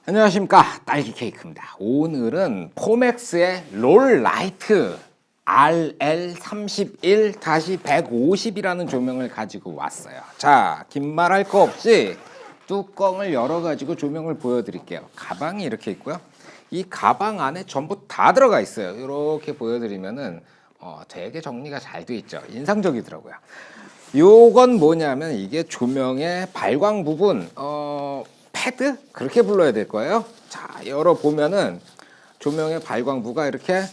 안녕하십니까, 딸기 케이크입니다. 오늘은 포맥스의 롤 라이트 RL31-150이라는 조명을 가지고 왔어요. 자, 긴 말 할 거 없이 뚜껑을 열어가지고 조명을 보여드릴게요. 가방이 이렇게 있고요. 이 가방 안에 전부 다 들어가 있어요. 이렇게 보여드리면은 되게 정리가 잘 돼 있죠. 인상적이더라고요. 요건 뭐냐면 이게 조명의 발광 부분, 패드? 그렇게 불러야 될 거예요. 자, 열어보면은 조명의 발광부가 이렇게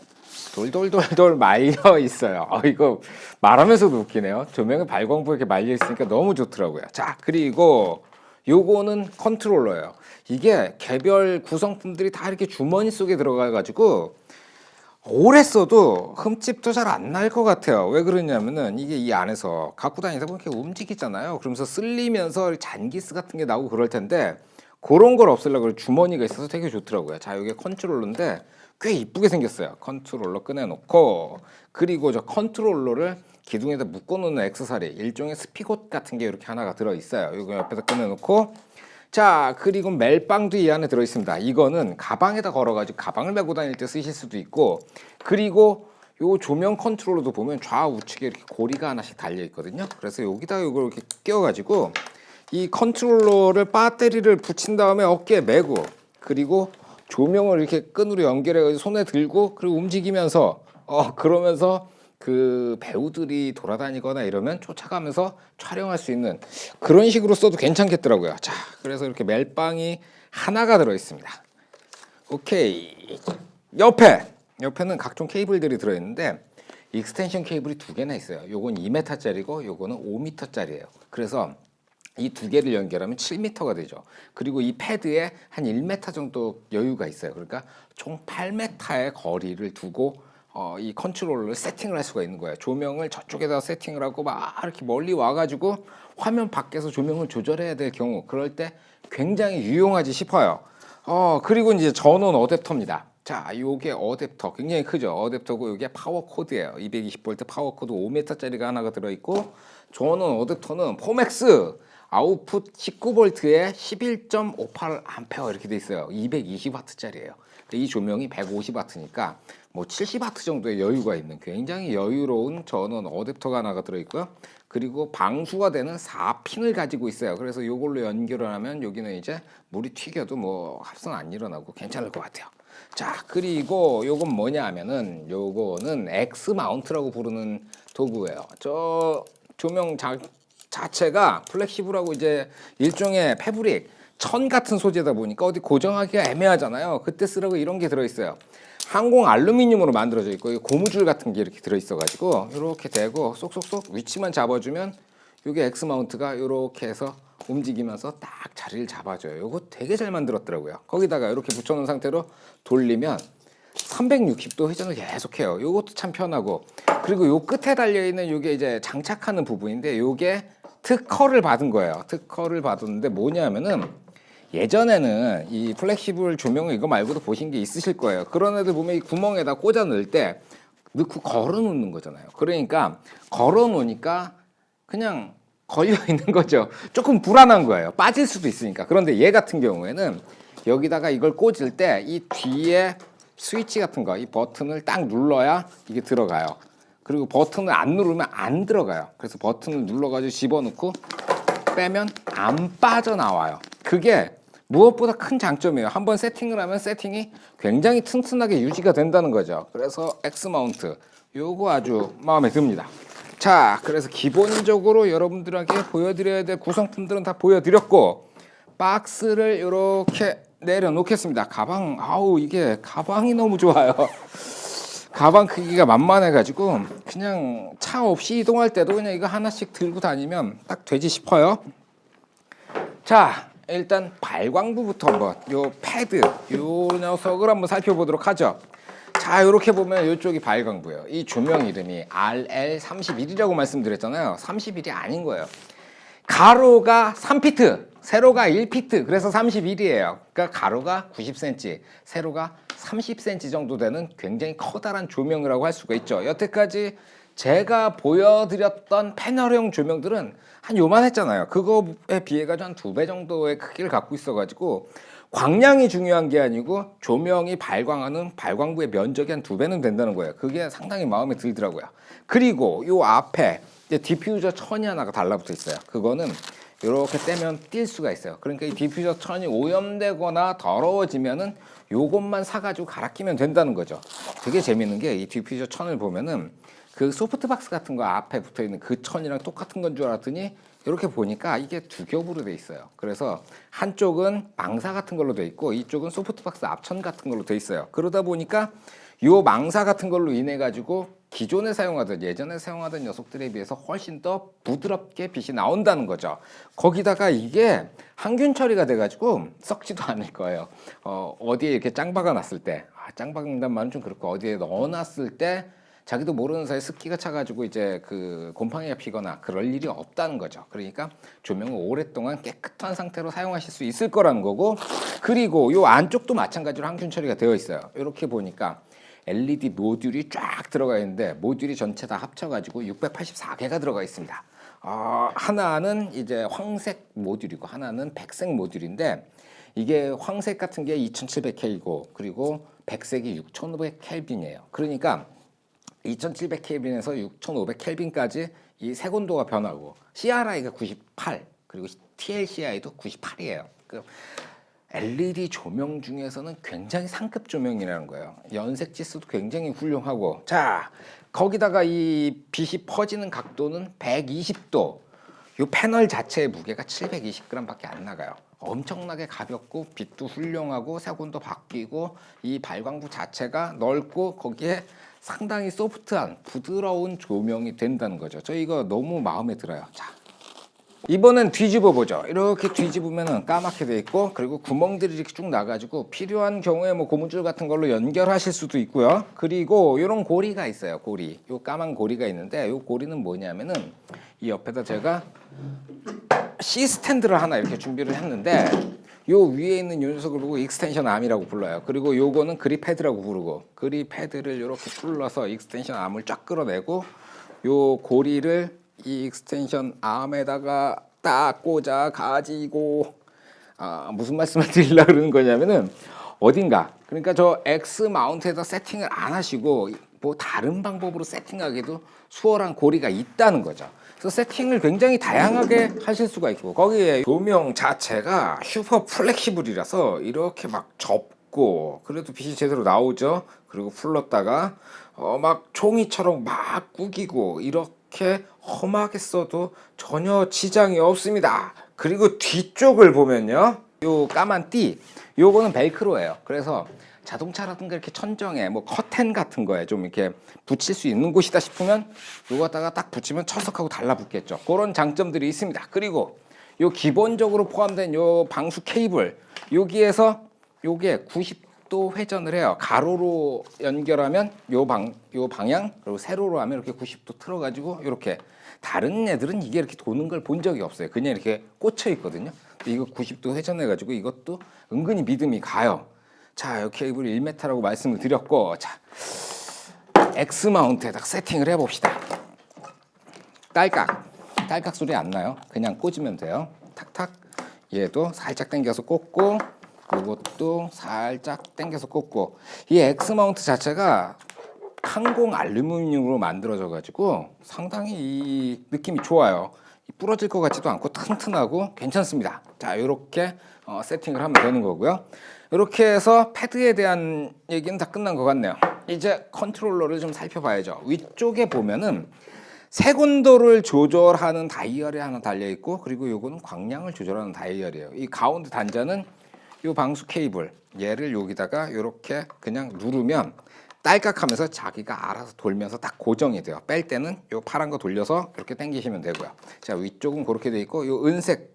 돌돌돌돌 말려 있어요. 이거 말하면서도 웃기네요. 조명의 발광부 이렇게 말려 있으니까 너무 좋더라고요. 자, 그리고 요거는 컨트롤러예요. 이게 개별 구성품들이 다 이렇게 주머니 속에 들어가가지고 오래 써도 흠집도 잘 안 날 것 같아요. 왜 그러냐면은 이게 이 안에서 갖고 다니다 보면 이렇게 움직이잖아요. 그러면서 쓸리면서 잔기스 같은 게 나오고 그럴 텐데 그런 걸 없애려고 주머니가 있어서 되게 좋더라고요. 자, 이게 컨트롤러인데 꽤 이쁘게 생겼어요. 컨트롤러 꺼내놓고, 그리고 저 컨트롤러를 기둥에다 묶어놓는 액세서리, 일종의 스피봇 같은 게 이렇게 하나가 들어있어요. 이거 옆에서 꺼내놓고, 자, 그리고 멜빵도 이 안에 들어있습니다. 이거는 가방에다 걸어가지고 가방을 메고 다닐 때 쓰실 수도 있고, 그리고 요 조명 컨트롤러도 보면 좌우측에 이렇게 고리가 하나씩 달려 있거든요. 그래서 여기다 이걸 이렇게 끼워가지고 이 컨트롤러를 배터리를 붙인 다음에 어깨에 메고, 그리고 조명을 이렇게 끈으로 연결해 손에 들고, 그리고 움직이면서 그러면서 그 배우들이 돌아다니거나 이러면 쫓아가면서 촬영할 수 있는 그런 식으로 써도 괜찮겠더라고요. 자, 그래서 이렇게 멜빵이 하나가 들어 있습니다. 오케이. 옆에는 각종 케이블들이 들어 있는데 익스텐션 케이블이 두 개나 있어요. 요건 2m짜리고 요거는 5m짜리예요. 그래서 이 두 개를 연결하면 7m가 되죠. 그리고 이 패드에 한 1m 정도 여유가 있어요. 그러니까 총 8m의 거리를 두고 이 컨트롤러를 세팅을 할 수가 있는 거예요. 조명을 저쪽에다 세팅을 하고 막 이렇게 멀리 와가지고 화면 밖에서 조명을 조절해야 될 경우, 그럴 때 굉장히 유용하지 싶어요. 그리고 이제 전원 어댑터입니다. 자, 요게 어댑터 굉장히 크죠. 어댑터고 요게 파워 코드예요. 220V 파워 코드 5m짜리가 하나가 들어있고, 전원 어댑터는 포맥스 아웃풋 19V에 11.58A 이렇게 돼 있어요. 220W짜리예요. 이 조명이 150W니까 뭐 70W 정도의 여유가 있는 굉장히 여유로운 전원 어댑터가 하나가 들어있고요. 그리고 방수가 되는 4핀을 가지고 있어요. 그래서 이걸로 연결을 하면 여기는 이제 물이 튀겨도 뭐 합선 안 일어나고 괜찮을 것 같아요. 자, 그리고 요건 뭐냐 하면은 요거는 X 마운트라고 부르는 도구예요. 저 조명 자체가 플렉시블하고 이제 일종의 패브릭, 천 같은 소재다 보니까 어디 고정하기가 애매하잖아요. 그때 쓰라고 이런 게 들어있어요. 항공 알루미늄으로 만들어져 있고 고무줄 같은 게 이렇게 들어있어가지고 이렇게 대고 쏙쏙쏙 위치만 잡아주면 이게 X 마운트가 이렇게 해서 움직이면서 딱 자리를 잡아줘요. 이거 되게 잘 만들었더라고요. 거기다가 이렇게 붙여놓은 상태로 돌리면 360도 회전을 계속해요. 이것도 참 편하고, 그리고 요 끝에 달려있는 이게 이제 장착하는 부분인데 요게 특허를 받은 거예요. 특허를 받았는데 뭐냐면은 예전에는 이 플렉시블 조명을 이거 말고도 보신 게 있으실 거예요. 그런 애들 보면 이 구멍에다 꽂아 넣을 때 넣고 걸어 놓는 거잖아요. 그러니까 걸어 놓으니까 그냥 걸려 있는 거죠. 조금 불안한 거예요. 빠질 수도 있으니까. 그런데 얘 같은 경우에는 여기다가 이걸 꽂을 때 이 뒤에 스위치 같은 거, 이 버튼을 딱 눌러야 이게 들어가요. 그리고 버튼을 안 누르면 안 들어가요. 그래서 버튼을 눌러가지고 집어넣고 빼면 안 빠져나와요. 그게 무엇보다 큰 장점이에요. 한번 세팅을 하면 세팅이 굉장히 튼튼하게 유지가 된다는 거죠. 그래서 X 마운트 요거 아주 마음에 듭니다. 자, 그래서 기본적으로 여러분들에게 보여드려야 될 구성품들은 다 보여드렸고, 박스를 이렇게 내려놓겠습니다. 가방, 이게 가방이 너무 좋아요. 가방 크기가 만만해가지고 그냥 차 없이 이동할 때도 그냥 이거 하나씩 들고 다니면 딱 되지 싶어요. 자, 일단 발광부부터 한번, 요 패드, 요 녀석을 한번 살펴보도록 하죠. 자, 이렇게 보면 이쪽이 발광부예요. 이 조명 이름이 RL31이라고 말씀드렸잖아요. 31이 아닌 거예요. 가로가 3피트, 세로가 1피트, 그래서 31이에요. 그러니까 가로가 90cm, 세로가 30cm 정도 되는 굉장히 커다란 조명이라고 할 수가 있죠. 여태까지 제가 보여드렸던 패널형 조명들은 한 요만했잖아요. 그거에 비해 가지고 한 2배 정도의 크기를 갖고 있어가지고 광량이 중요한 게 아니고 조명이 발광하는 발광부의 면적이 한 2배는 된다는 거예요. 그게 상당히 마음에 들더라고요. 그리고 요 앞에 이제 디퓨저 천이 하나가 달라붙어 있어요. 그거는 이렇게 떼면 뛸 수가 있어요. 그러니까 이 디퓨저 천이 오염되거나 더러워지면은 요것만 사가지고 갈아 끼면 된다는 거죠. 되게 재밌는 게 이 디퓨저 천을 보면은 그 소프트박스 같은 거 앞에 붙어 있는 그 천이랑 똑같은 건 줄 알았더니 이렇게 보니까 이게 두 겹으로 돼 있어요. 그래서 한쪽은 망사 같은 걸로 돼 있고 이쪽은 소프트박스 앞천 같은 걸로 돼 있어요. 그러다 보니까 요 망사 같은 걸로 인해 가지고 기존에 사용하던 예전에 사용하던 녀석들에 비해서 훨씬 더 부드럽게 빛이 나온다는 거죠. 거기다가 이게 항균 처리가 돼 가지고 썩지도 않을 거예요. 어디에 이렇게 짱박아 놨을 때, 짱박는단 말은 좀 그렇고 어디에 넣어놨을 때 자기도 모르는 사이에 습기가 차가지고 이제 그 곰팡이가 피거나 그럴 일이 없다는 거죠. 그러니까 조명을 오랫동안 깨끗한 상태로 사용하실 수 있을 거라는 거고, 그리고 요 안쪽도 마찬가지로 항균 처리가 되어 있어요. 이렇게 보니까 LED 모듈이 쫙 들어가 있는데 모듈이 전체 다 합쳐가지고 684개가 들어가 있습니다. 하나는 이제 황색 모듈이고 하나는 백색 모듈인데 이게 황색 같은 게 2700K고 그리고 백색이 6500켈빈이에요. 그러니까 2700켈빈에서 6500켈빈까지 이 색온도가 변하고 CRI가 98 그리고 TLCI도 98이에요. 그 LED 조명 중에서는 굉장히 상급 조명이라는 거예요. 연색 지수도 굉장히 훌륭하고, 자 거기다가 이 빛이 퍼지는 각도는 120도. 이 패널 자체의 무게가 720g밖에 안 나가요. 엄청나게 가볍고 빛도 훌륭하고 색온도 바뀌고 이 발광부 자체가 넓고 거기에 상당히 소프트한 부드러운 조명이 된다는 거죠. 저 이거 너무 마음에 들어요. 자, 이번엔 뒤집어 보죠. 이렇게 뒤집으면 까맣게 돼 있고 그리고 구멍들이 이렇게 쭉 나가지고 필요한 경우에 뭐 고무줄 같은 걸로 연결하실 수도 있고요. 그리고 이런 고리가 있어요. 고리, 요 까만 고리가 있는데 요 고리는 뭐냐면은 이 옆에다 제가 C 스탠드를 하나 이렇게 준비를 했는데 요 위에 있는 요 녀석을 보고 익스텐션 암이라고 불러요. 그리고 요거는 그립 패드라고 부르고, 그립 패드를 이렇게 풀러서 익스텐션 암을 쫙 끌어내고 요 고리를 이 익스텐션 암에다가 딱 꽂아 가지고, 무슨 말씀을 드리려고 그러는 거냐면은 어딘가, 그러니까 저 X 마운트에다 세팅을 안 하시고 뭐 다른 방법으로 세팅하기도 수월한 고리가 있다는 거죠. 그래서 세팅을 굉장히 다양하게 하실 수가 있고, 거기에 조명 자체가 슈퍼 플렉시블이라서 이렇게 막 접고 그래도 빛이 제대로 나오죠. 그리고 풀렀다가 막 종이처럼 막 구기고 이렇게 험하게 써도 전혀 지장이 없습니다. 그리고 뒤쪽을 보면요, 요 까만 띠, 요거는 벨크로예요. 그래서 자동차라든가 이렇게 천정에 뭐 커튼 같은 거에 좀 이렇게 붙일 수 있는 곳이다 싶으면 요거다가 딱 붙이면 철석하고 달라붙겠죠. 그런 장점들이 있습니다. 그리고 요 기본적으로 포함된 요 방수 케이블, 여기에서 요게 90도 회전을 해요. 가로로 연결하면 요 방향, 그리고 세로로 하면 이렇게 90도 틀어가지고 이렇게. 다른 애들은 이게 이렇게 도는 걸 본 적이 없어요. 그냥 이렇게 꽂혀 있거든요. 근데 이거 90도 회전해가지고 이것도 은근히 믿음이 가요. 자, 이 케이블 1m라고 말씀을 드렸고, 자, X 마운트에다 세팅을 해봅시다. 딸깍 소리 안 나요. 그냥 꽂으면 돼요. 탁탁. 얘도 살짝 당겨서 꽂고, 이것도 살짝 당겨서 꽂고. 이 X 마운트 자체가 항공 알루미늄으로 만들어져 가지고 상당히 이 느낌이 좋아요. 부러질 것 같지도 않고 튼튼하고 괜찮습니다. 자, 이렇게 세팅을 하면 되는 거고요. 이렇게 해서 패드에 대한 얘기는 다 끝난 것 같네요. 이제 컨트롤러를 좀 살펴봐야죠. 위쪽에 보면은 색온도를 조절하는 다이얼이 하나 달려 있고, 그리고 요거는 광량을 조절하는 다이얼이에요. 이 가운데 단자는 요 방수 케이블, 얘를 여기다가 이렇게 그냥 누르면 딸깍하면서 자기가 알아서 돌면서 딱 고정이 돼요. 뺄 때는 요 파란 거 돌려서 이렇게 당기시면 되고요. 자, 위쪽은 그렇게 돼 있고, 요 은색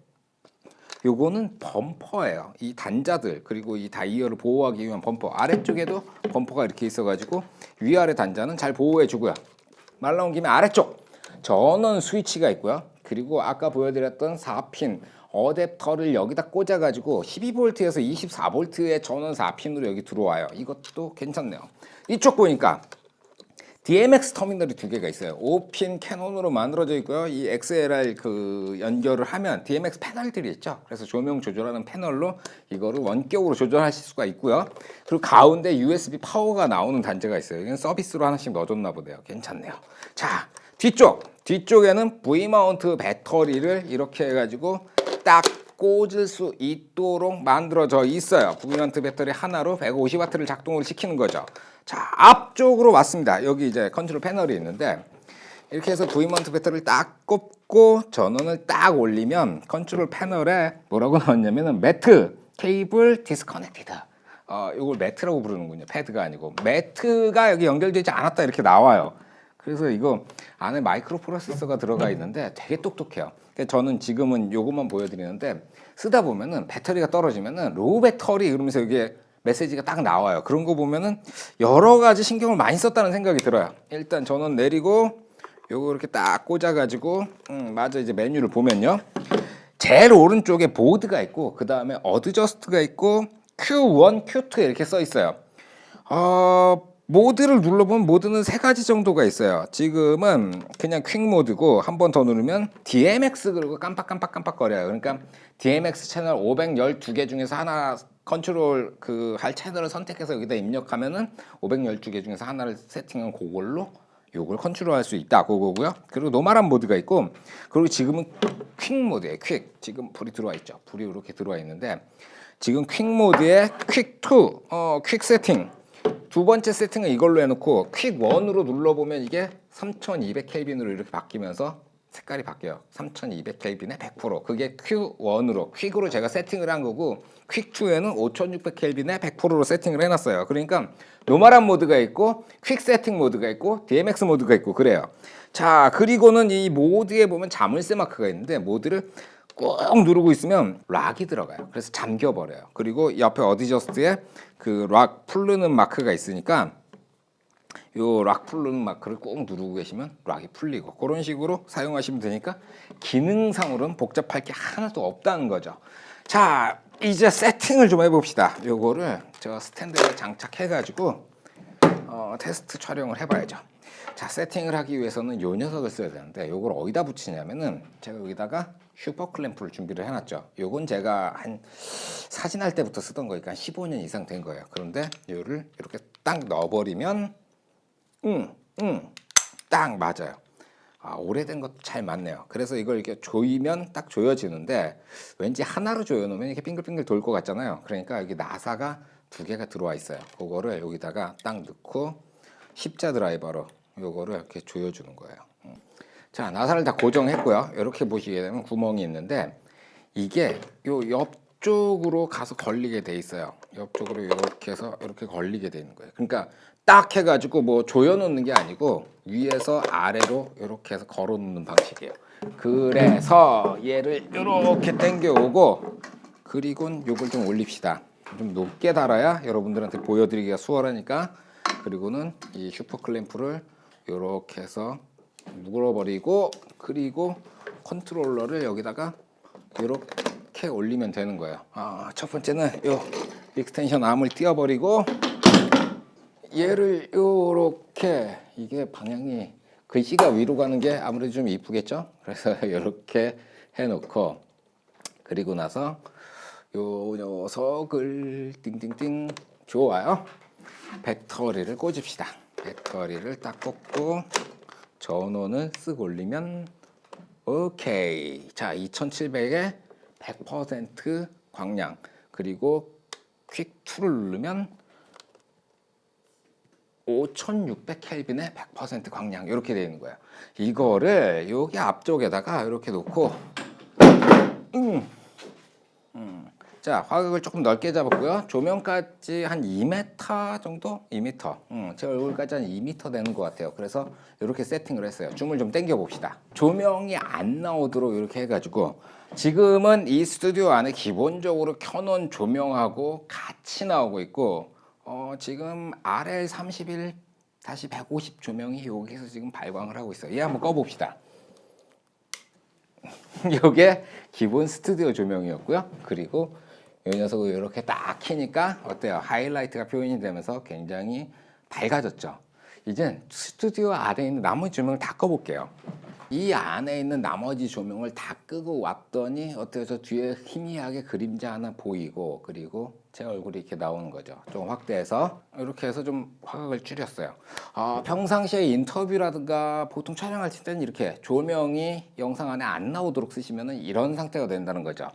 요거는 범퍼예요. 이 단자들, 그리고 이 다이얼을 보호하기 위한 범퍼, 아래쪽에도 범퍼가 이렇게 있어가지고 위아래 단자는 잘 보호해 주고요. 말 나온 김에 아래쪽 전원 스위치가 있고요. 그리고 아까 보여드렸던 4핀 어댑터를 여기다 꽂아가지고 12V에서 24V의 전원 4핀으로 여기 들어와요. 이것도 괜찮네요. 이쪽 보니까 DMX 터미널이 두 개가 있어요. 5핀 캐논으로 만들어져 있고요. 이 XLR 그 연결을 하면 DMX 패널들이 있죠. 그래서 조명 조절하는 패널로 이거를 원격으로 조절하실 수가 있고요. 그리고 가운데 USB 파워가 나오는 단자가 있어요. 이건 서비스로 하나씩 넣어줬나 보네요. 괜찮네요. 자, 뒤쪽에는 V마운트 배터리를 이렇게 해가지고 딱 꽂을 수 있도록 만들어져 있어요. V마운트 배터리 하나로 150W를 작동을 시키는 거죠. 자, 앞쪽으로 왔습니다. 여기 이제 컨트롤 패널이 있는데 이렇게 해서 V마운트 배터리를 딱 꼽고 전원을 딱 올리면 컨트롤 패널에 뭐라고 나왔냐면은 매트 케이블 디스커넥티드. 이걸 매트라고 부르는군요. 패드가 아니고 매트가 여기 연결되지 않았다 이렇게 나와요. 그래서 이거 안에 마이크로 프로세서가 들어가 있는데 되게 똑똑해요. 저는 지금은 요것만 보여드리는데 쓰다 보면은 배터리가 떨어지면은 로우 배터리 그러면서 이게 메시지가 딱 나와요. 그런 거 보면은 여러 가지 신경을 많이 썼다는 생각이 들어요. 일단 전원 내리고 요거 이렇게 딱 꽂아가지고 맞아 이제 메뉴를 보면요. 제일 오른쪽에 보드가 있고 그 다음에 어드저스트가 있고 Q1, Q2 이렇게 써 있어요. 모드를 눌러보면 모드는 세 가지 정도가 있어요. 지금은 그냥 퀵 모드고 한 번 더 누르면 DMX 그리고 깜빡거려요. 그러니까 DMX 채널 512개 중에서 하나 컨트롤 그 할 채널을 선택해서 여기다 입력하면은 512개 중에서 하나를 세팅한 그걸로 요걸 컨트롤할 수 있다 그거고요. 그리고 노멀한 모드가 있고 그리고 지금은 퀵 모드예요. 퀵. 지금 불이 들어와 있죠. 불이 이렇게 들어와 있는데 지금 퀵 모드에 퀵2 퀵 세팅 두 번째 세팅은 이걸로 해놓고 퀵 1으로 눌러보면 이게 3200켈빈으로 이렇게 바뀌면서 색깔이 바뀌어요. 3200켈빈에 100%. 그게 Q1으로 퀵으로 제가 세팅을 한 거고 퀵2에는 5600켈빈에 100%로 세팅을 해놨어요. 그러니까 노멀한 모드가 있고 퀵 세팅 모드가 있고 DMX 모드가 있고 그래요. 자, 그리고는 이 모드에 보면 자물쇠 마크가 있는데 모드를 꾹 누르고 있으면 락이 들어가요. 그래서 잠겨버려요. 그리고 옆에 어드저스트에 그 락 풀르는 마크가 있으니까 요 락 풀르는 마크를 꾹 누르고 계시면 락이 풀리고 그런 식으로 사용하시면 되니까 기능상으로는 복잡할 게 하나도 없다는 거죠. 자, 이제 세팅을 좀 해봅시다. 요거를 저 스탠드에 장착해가지고 테스트 촬영을 해봐야죠. 자, 세팅을 하기 위해서는 요 녀석을 써야 되는데 요걸 어디다 붙이냐면은 제가 여기다가 슈퍼 클램프를 준비를 해놨죠. 요건 제가 한 사진할 때부터 쓰던 거니까 15년 이상 된 거예요. 그런데 요를 이렇게 딱 넣어버리면 딱 맞아요. 오래된 것도 잘 맞네요. 그래서 이걸 이렇게 조이면 딱 조여지는데 왠지 하나로 조여놓으면 이렇게 빙글빙글 돌 것 같잖아요. 그러니까 여기 나사가 두 개가 들어와 있어요. 그거를 여기다가 딱 넣고 십자 드라이버로 요거를 이렇게 조여주는 거예요. 자, 나사를 다 고정했고요. 이렇게 보시게 되면 구멍이 있는데 이게 요 옆쪽으로 가서 걸리게 돼 있어요. 옆쪽으로 이렇게 해서 이렇게 걸리게 되는 거예요. 그러니까 딱 해가지고 뭐 조여놓는 게 아니고 위에서 아래로 이렇게 해서 걸어놓는 방식이에요. 그래서 얘를 이렇게 당겨오고 그리고 요걸 좀 올립시다. 좀 높게 달아야 여러분들한테 보여드리기가 수월하니까. 그리고는 이 슈퍼 클램프를 이렇게 해서 물어버리고 그리고 컨트롤러를 여기다가 이렇게 올리면 되는 거예요. 첫 번째는 요 익스텐션 암을 띄워버리고 얘를 요렇게 이게 방향이 글씨가 위로 가는 게 아무래도 좀 이쁘겠죠? 그래서 이렇게 해놓고 그리고 나서 요 녀석을 띵띵띵 좋아요. 배터리를 꽂읍시다. 배터리를 딱 꽂고 전원을 쓱 올리면 오케이. 자, 2700에 100% 광량 그리고 퀵2를 누르면 5600켈빈에 100% 광량 이렇게 되어 있는 거예요. 이거를 여기 앞쪽에다가 이렇게 놓고 자, 화각을 조금 넓게 잡았고요. 조명까지 한 2m 정도? 2m. 제 얼굴까지 한 2m 되는 것 같아요. 그래서 이렇게 세팅을 했어요. 줌을 좀 당겨 봅시다. 조명이 안 나오도록 이렇게 해가지고 지금은 이 스튜디오 안에 기본적으로 켜놓은 조명하고 같이 나오고 있고 지금 RL31-150 조명이 여기서 지금 발광을 하고 있어요. 얘 한번 꺼봅시다. 이게 기본 스튜디오 조명이었고요. 그리고 이 녀석을 이렇게 딱 켜니까 어때요? 하이라이트가 표현이 되면서 굉장히 밝아졌죠. 이젠 스튜디오 안에 있는 나머지 조명을 다 꺼볼게요. 이 안에 있는 나머지 조명을 다 끄고 왔더니 어때요? 저 뒤에 희미하게 그림자 하나 보이고, 그리고 제 얼굴이 이렇게 나오는 거죠. 좀 확대해서 이렇게 해서 좀 화각을 줄였어요. 평상시에 인터뷰라든가 보통 촬영할 때는 이렇게 조명이 영상 안에 안 나오도록 쓰시면 이런 상태가 된다는 거죠.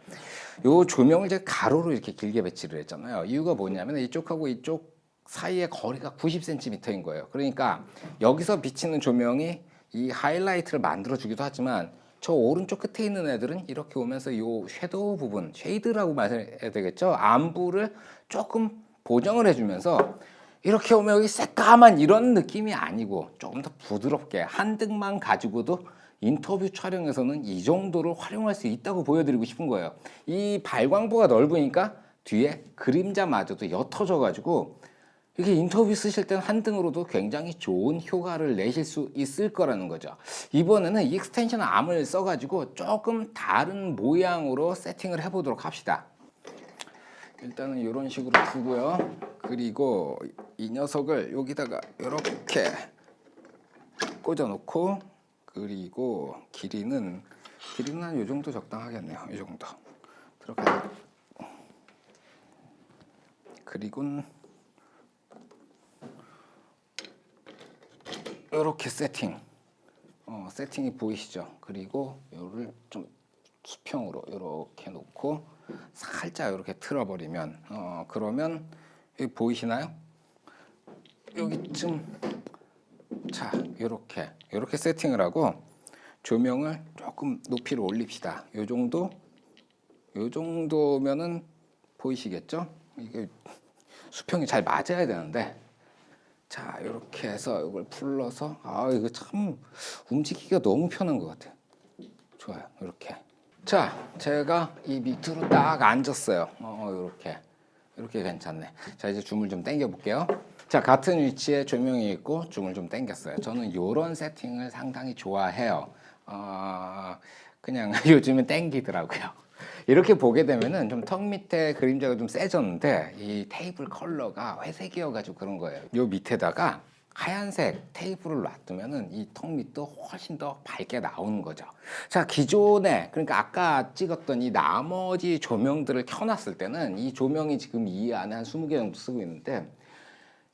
요 조명을 제가 가로로 이렇게 길게 배치를 했잖아요. 이유가 뭐냐면 이쪽하고 이쪽 사이의 거리가 90cm인 거예요. 그러니까 여기서 비치는 조명이 이 하이라이트를 만들어 주기도 하지만 저 오른쪽 끝에 있는 애들은 이렇게 오면서 요 섀도우 부분, 쉐이드라고 말해야 되겠죠? 안부를 조금 보정을 해주면서 이렇게 오면 여기 새까만 이런 느낌이 아니고 조금 더 부드럽게 한 등만 가지고도 인터뷰 촬영에서는 이 정도로 활용할 수 있다고 보여드리고 싶은 거예요. 이 발광부가 넓으니까 뒤에 그림자마저도 옅어져 가지고 이게 인터뷰 쓰실 때는 한 등으로도 굉장히 좋은 효과를 내실 수 있을 거라는 거죠. 이번에는 익스텐션 암을 써가지고 조금 다른 모양으로 세팅을 해보도록 합시다. 일단은 이런 식으로 두고요. 그리고 이 녀석을 여기다가 이렇게 꽂아놓고, 그리고 길이는 한 이 정도 적당하겠네요. 이 정도 들어가요. 그리고 이렇게 세팅이 보이시죠? 그리고 이거를 좀 수평으로 이렇게 놓고 살짝 이렇게 틀어버리면 그러면 여기 보이시나요? 여기쯤. 자, 이렇게 세팅을 하고 조명을 조금 높이를 올립시다. 요 정도면은 보이시겠죠? 이게 수평이 잘 맞아야 되는데, 자, 이렇게 해서 이걸 풀러서, 이거 참 움직이기가 너무 편한 것 같아요. 좋아요. 이렇게. 자, 제가 이 밑으로 딱 앉았어요. 이렇게 괜찮네. 자, 이제 줌을 좀 당겨 볼게요. 자, 같은 위치에 조명이 있고 줌을 좀 당겼어요. 저는 이런 세팅을 상당히 좋아해요. 그냥 요즘은 당기더라고요. 이렇게 보게 되면은 좀 턱 밑에 그림자가 좀 세졌는데 이 테이블 컬러가 회색이어가지고 그런 거예요. 요 밑에다가 하얀색 테이블을 놔두면은 이 턱 밑도 훨씬 더 밝게 나오는 거죠. 자, 기존에, 그러니까 아까 찍었던 이 나머지 조명들을 켜놨을 때는 이 조명이 지금 이 안에 한 20개 정도 쓰고 있는데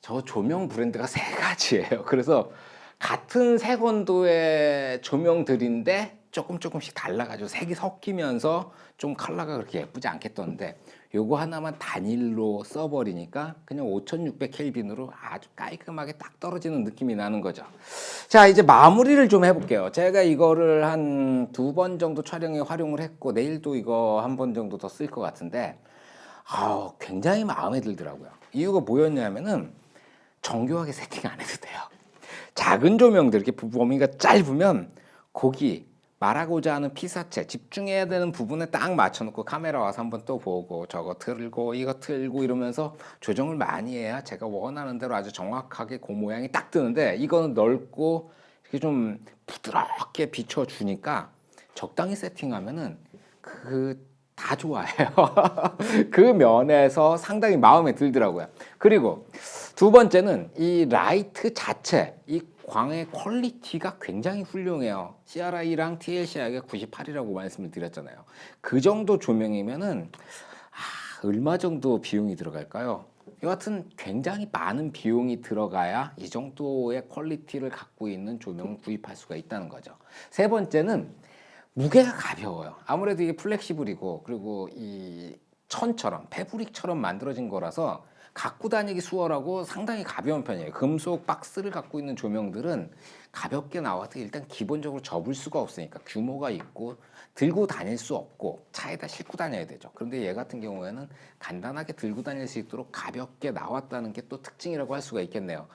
저 조명 브랜드가 3가지예요. 그래서 같은 색온도의 조명들인데 조금씩 달라가지고 색이 섞이면서 좀 컬러가 그렇게 예쁘지 않겠던데, 요거 하나만 단일로 써버리니까 그냥 5600켈빈으로 아주 깔끔하게 딱 떨어지는 느낌이 나는 거죠. 자, 이제 마무리를 좀 해볼게요. 제가 이거를 한 2번 정도 촬영에 활용을 했고 내일도 이거 한 번 정도 더 쓸 것 같은데 굉장히 마음에 들더라고요. 이유가 뭐였냐면은 정교하게 세팅 안 해도 돼요. 작은 조명들 이렇게 범위가 짧으면 거기 말하고자 하는 피사체, 집중해야 되는 부분에 딱 맞춰놓고 카메라 와서 한번 또 보고 저거 틀고 이거 틀고 이러면서 조정을 많이 해야 제가 원하는 대로 아주 정확하게 그 모양이 딱 뜨는데, 이거는 넓고 이렇게 좀 부드럽게 비춰주니까 적당히 세팅하면은 다 좋아해요. 그 면에서 상당히 마음에 들더라고요. 그리고 두 번째는 이 라이트 자체, 이 광의 퀄리티가 굉장히 훌륭해요. CRI랑 TLCI가 98이라고 말씀을 드렸잖아요. 그 정도 조명이면은 얼마 정도 비용이 들어갈까요? 여하튼 굉장히 많은 비용이 들어가야 이 정도의 퀄리티를 갖고 있는 조명을 구입할 수가 있다는 거죠. 세 번째는 무게가 가벼워요. 아무래도 이게 플렉시블이고, 그리고 이 천처럼 패브릭처럼 만들어진 거라서 갖고 다니기 수월하고 상당히 가벼운 편이에요. 금속 박스를 갖고 있는 조명들은 가볍게 나와도 일단 기본적으로 접을 수가 없으니까 규모가 있고 들고 다닐 수 없고 차에다 싣고 다녀야 되죠. 그런데 얘 같은 경우에는 간단하게 들고 다닐 수 있도록 가볍게 나왔다는 게 또 특징이라고 할 수가 있겠네요.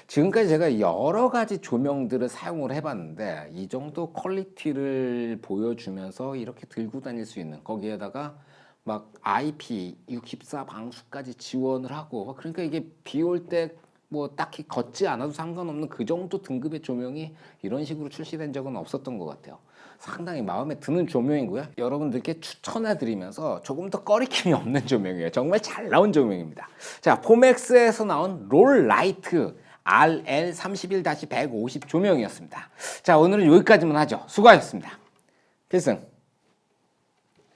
지금까지 제가 여러 가지 조명들을 사용을 해봤는데 이 정도 퀄리티를 보여주면서 이렇게 들고 다닐 수 있는, 거기에다가 막 IP64 방수까지 지원을 하고, 그러니까 이게 비 올 때 뭐 딱히 걷지 않아도 상관없는 그 정도 등급의 조명이 이런 식으로 출시된 적은 없었던 것 같아요. 상당히 마음에 드는 조명이고요. 여러분들께 추천해드리면서 조금 더 꺼리낌이 없는 조명이에요. 정말 잘 나온 조명입니다. 자, 포맥스에서 나온 롤 라이트 RL31-150 조명이었습니다. 자, 오늘은 여기까지만 하죠. 수고하셨습니다. 필승.